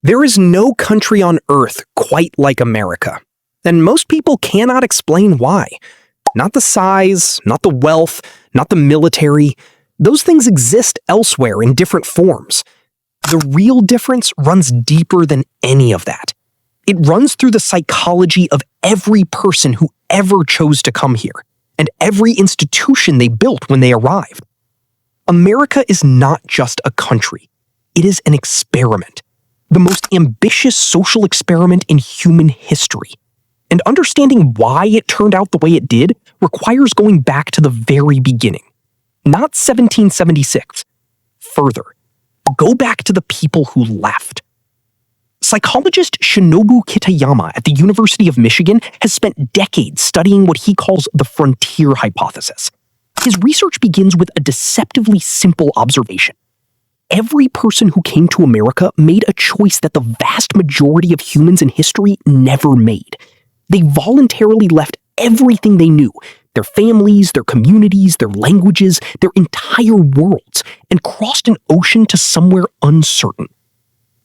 There is no country on Earth quite like America, and most people cannot explain why. Not the size, not the wealth, not the military. Those things exist elsewhere in different forms. The real difference runs deeper than any of that. It runs through the psychology of every person who ever chose to come here, and every institution they built when they arrived. America is not just a country. It is an experiment. The most ambitious social experiment in human history. And understanding why it turned out the way it did requires going back to the very beginning. Not 1776. Further, go back to the people who left. Psychologist Shinobu Kitayama at the University of Michigan has spent decades studying what he calls the frontier hypothesis. His research begins with a deceptively simple observation. Every person who came to America made a choice that the vast majority of humans in history never made. They voluntarily left everything they knew, their families, their communities, their languages, their entire worlds, and crossed an ocean to somewhere uncertain.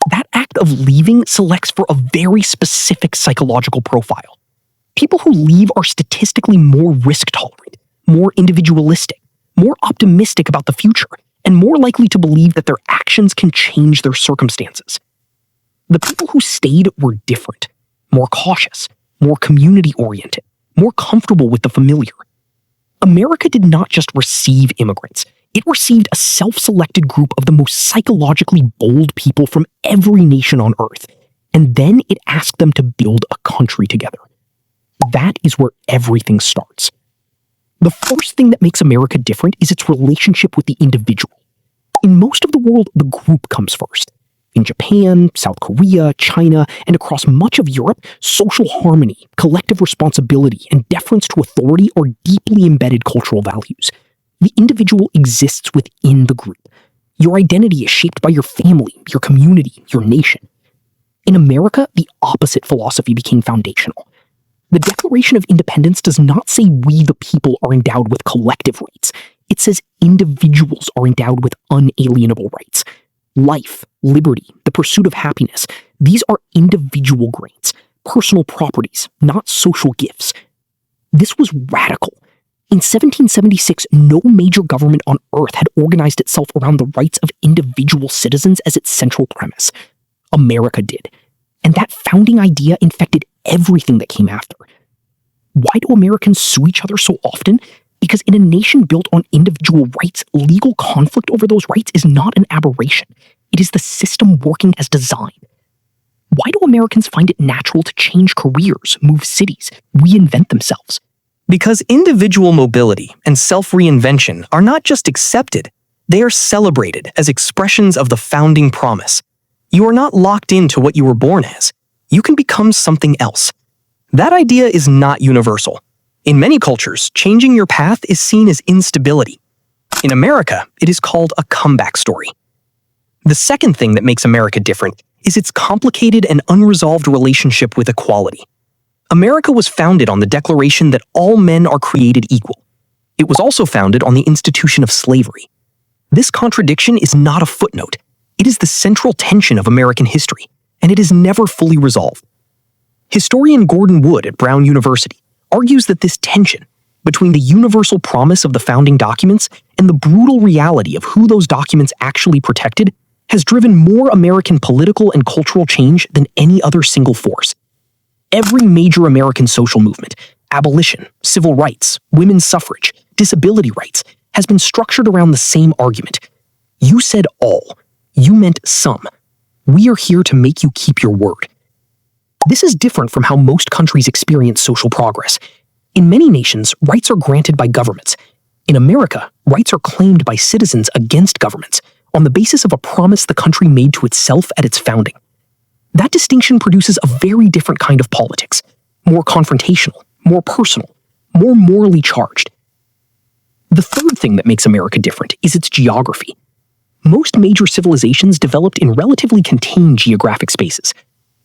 That act of leaving selects for a very specific psychological profile. People who leave are statistically more risk-tolerant, more individualistic, more optimistic about the future, and more likely to believe that their actions can change their circumstances. The people who stayed were different, more cautious, more community-oriented, more comfortable with the familiar. America did not just receive immigrants, it received a self-selected group of the most psychologically bold people from every nation on Earth, and then it asked them to build a country together. That is where everything starts. The first thing that makes America different is its relationship with the individual. In most of the world, the group comes first. In Japan, South Korea, China, and across much of Europe, social harmony, collective responsibility, and deference to authority are deeply embedded cultural values. The individual exists within the group. Your identity is shaped by your family, your community, your nation. In America, the opposite philosophy became foundational. The Declaration of Independence does not say we the people are endowed with collective rights. It says individuals are endowed with unalienable rights. Life, liberty, the pursuit of happiness, these are individual rights, personal properties, not social gifts. This was radical. In 1776, no major government on Earth had organized itself around the rights of individual citizens as its central premise. America did. And that founding idea infected everything that came after. Why do Americans sue each other so often? Because in a nation built on individual rights, legal conflict over those rights is not an aberration. It is the system working as designed. Why do Americans find it natural to change careers, move cities, reinvent themselves? Because individual mobility and self-reinvention are not just accepted, they are celebrated as expressions of the founding promise. You are not locked into what you were born as. You can become something else. That idea is not universal. In many cultures, changing your path is seen as instability. In America, it is called a comeback story. The second thing that makes America different is its complicated and unresolved relationship with equality. America was founded on the declaration that all men are created equal. It was also founded on the institution of slavery. This contradiction is not a footnote. It is the central tension of American history, and it is never fully resolved. Historian Gordon Wood at Brown University argues that this tension between the universal promise of the founding documents and the brutal reality of who those documents actually protected has driven more American political and cultural change than any other single force. Every major American social movement, abolition, civil rights, women's suffrage, disability rights, has been structured around the same argument. You said all. You meant some. We are here to make you keep your word. This is different from how most countries experience social progress. In many nations, rights are granted by governments. In America, rights are claimed by citizens against governments on the basis of a promise the country made to itself at its founding. That distinction produces a very different kind of politics, more confrontational, more personal, more morally charged. The third thing that makes America different is its geography. Most major civilizations developed in relatively contained geographic spaces.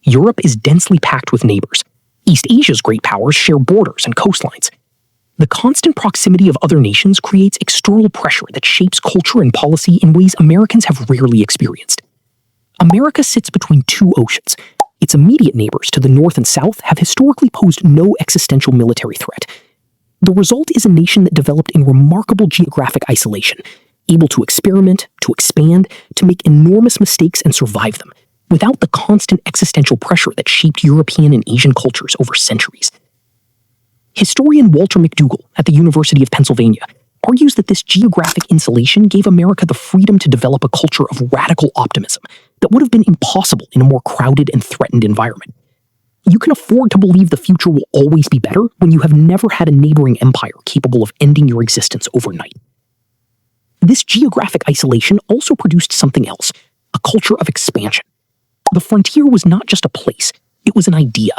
Europe is densely packed with neighbors. East Asia's great powers share borders and coastlines. The constant proximity of other nations creates external pressure that shapes culture and policy in ways Americans have rarely experienced. America sits between two oceans. Its immediate neighbors to the north and south have historically posed no existential military threat. The result is a nation that developed in remarkable geographic isolation, able to experiment, to expand, to make enormous mistakes and survive them, without the constant existential pressure that shaped European and Asian cultures over centuries. Historian Walter McDougall at the University of Pennsylvania argues that this geographic insulation gave America the freedom to develop a culture of radical optimism that would have been impossible in a more crowded and threatened environment. You can afford to believe the future will always be better when you have never had a neighboring empire capable of ending your existence overnight. This geographic isolation also produced something else, a culture of expansion. The frontier was not just a place, it was an idea.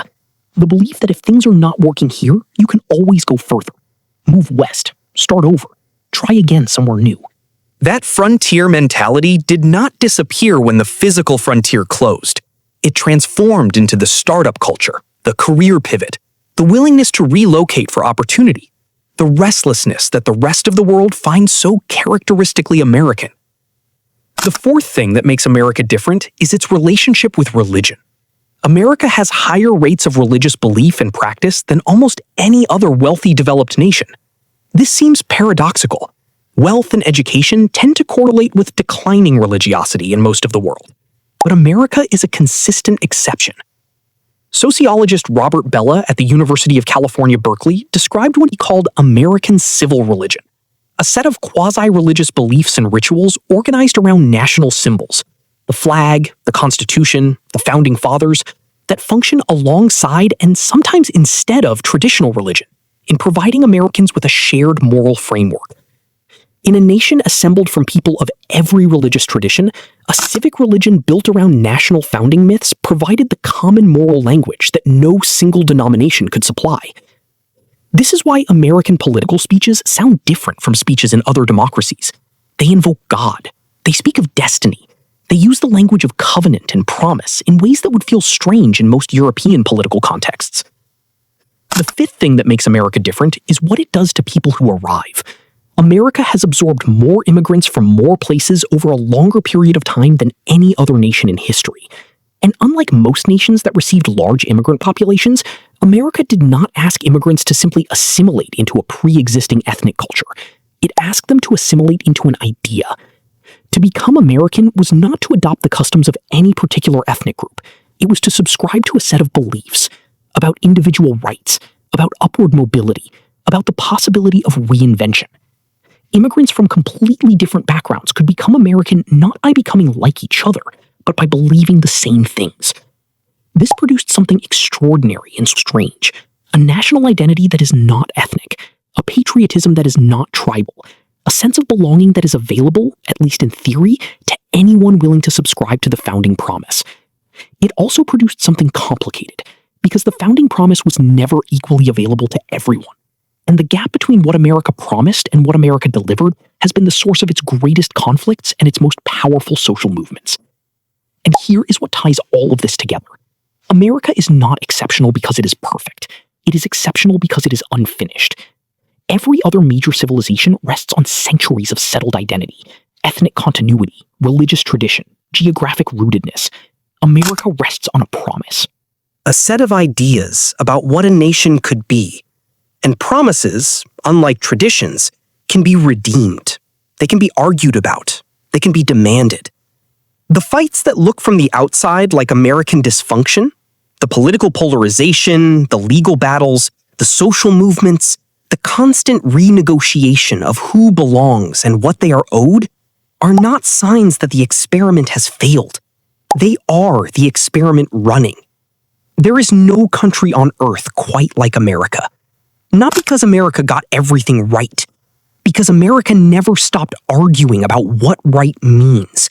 The belief that if things are not working here, you can always go further. Move west, start over, try again somewhere new. That frontier mentality did not disappear when the physical frontier closed. It transformed into the startup culture, the career pivot, the willingness to relocate for opportunity, the restlessness that the rest of the world finds so characteristically American. The fourth thing that makes America different is its relationship with religion. America has higher rates of religious belief and practice than almost any other wealthy developed nation. This seems paradoxical. Wealth and education tend to correlate with declining religiosity in most of the world. But America is a consistent exception. Sociologist Robert Bellah at the University of California, Berkeley described what he called American civil religion, a set of quasi-religious beliefs and rituals organized around national symbols, the flag, the Constitution, the Founding Fathers, that function alongside and sometimes instead of traditional religion in providing Americans with a shared moral framework. In a nation assembled from people of every religious tradition, a civic religion built around national founding myths provided the common moral language that no single denomination could supply. This is why American political speeches sound different from speeches in other democracies. They invoke God. They speak of destiny. They use the language of covenant and promise in ways that would feel strange in most European political contexts. The fifth thing that makes America different is what it does to people who arrive. America has absorbed more immigrants from more places over a longer period of time than any other nation in history. And unlike most nations that received large immigrant populations, America did not ask immigrants to simply assimilate into a pre-existing ethnic culture. It asked them to assimilate into an idea. To become American was not to adopt the customs of any particular ethnic group. It was to subscribe to a set of beliefs about individual rights, about upward mobility, about the possibility of reinvention. Immigrants from completely different backgrounds could become American not by becoming like each other, but by believing the same things. This produced something extraordinary and strange, a national identity that is not ethnic, a patriotism that is not tribal, a sense of belonging that is available, at least in theory, to anyone willing to subscribe to the founding promise. It also produced something complicated, because the founding promise was never equally available to everyone. And the gap between what America promised and what America delivered has been the source of its greatest conflicts and its most powerful social movements. And here is what ties all of this together. America is not exceptional because it is perfect. It is exceptional because it is unfinished. Every other major civilization rests on centuries of settled identity, ethnic continuity, religious tradition, geographic rootedness. America rests on a promise. A set of ideas about what a nation could be. And promises, unlike traditions, can be redeemed. They can be argued about. They can be demanded. The fights that look from the outside like American dysfunction, the political polarization, the legal battles, the social movements, the constant renegotiation of who belongs and what they are owed, are not signs that the experiment has failed. They are the experiment running. There is no country on earth quite like America. Not because America got everything right, because America never stopped arguing about what right means.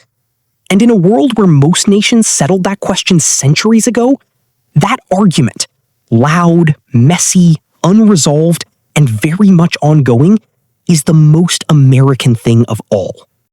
And in a world where most nations settled that question centuries ago, that argument, loud, messy, unresolved, and very much ongoing, is the most American thing of all.